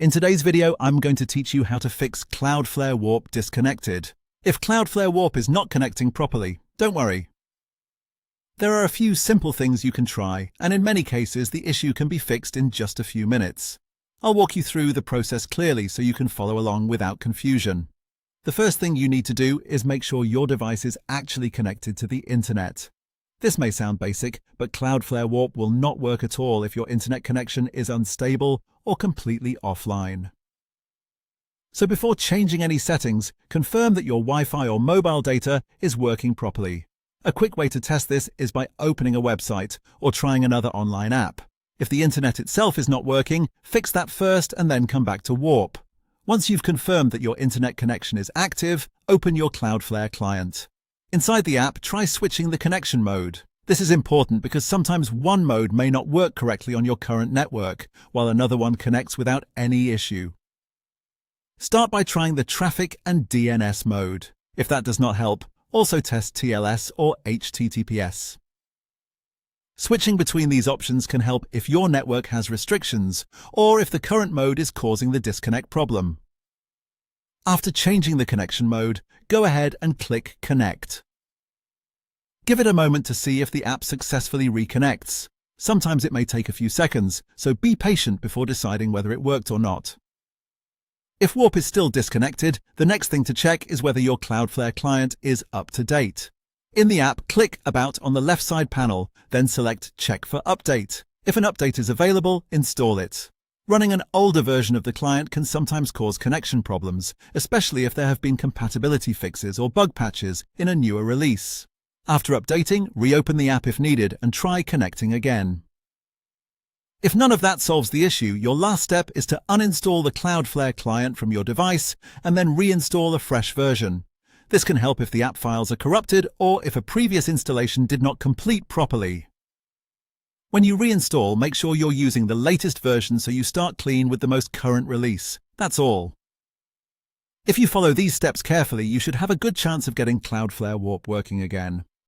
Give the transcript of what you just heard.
In today's video, I'm going to teach you how to fix Cloudflare WARP disconnected. If Cloudflare WARP is not connecting properly, don't worry. There are a few simple things you can try, and in many cases the issue can be fixed in just a few minutes. I'll walk you through the process clearly so you can follow along without confusion. The first thing you need to do is make sure your device is actually connected to the internet. This may sound basic, but Cloudflare WARP will not work at all if your internet connection is unstable or completely offline. So before changing any settings, confirm that your Wi-Fi or mobile data is working properly. A quick way to test this is by opening a website or trying another online app. If the internet itself is not working, fix that first and then come back to WARP. Once you've confirmed that your internet connection is active, open your Cloudflare client. Inside the app, try switching the connection mode. This is important because sometimes one mode may not work correctly on your current network, while another one connects without any issue. Start by trying the traffic and DNS mode. If that does not help, also test TLS or HTTPS. Switching between these options can help if your network has restrictions or if the current mode is causing the disconnect problem. After changing the connection mode, go ahead and click Connect. Give it a moment to see if the app successfully reconnects. Sometimes it may take a few seconds, so be patient before deciding whether it worked or not. If WARP is still disconnected, the next thing to check is whether your Cloudflare client is up to date. In the app, click About on the left side panel, then select Check for Update. If an update is available, install it. Running an older version of the client can sometimes cause connection problems, especially if there have been compatibility fixes or bug patches in a newer release. After updating, reopen the app if needed and try connecting again. If none of that solves the issue, your last step is to uninstall the Cloudflare client from your device and then reinstall a fresh version. This can help if the app files are corrupted or if a previous installation did not complete properly. When you reinstall, make sure you're using the latest version so you start clean with the most current release. That's all. If you follow these steps carefully, you should have a good chance of getting Cloudflare WARP working again.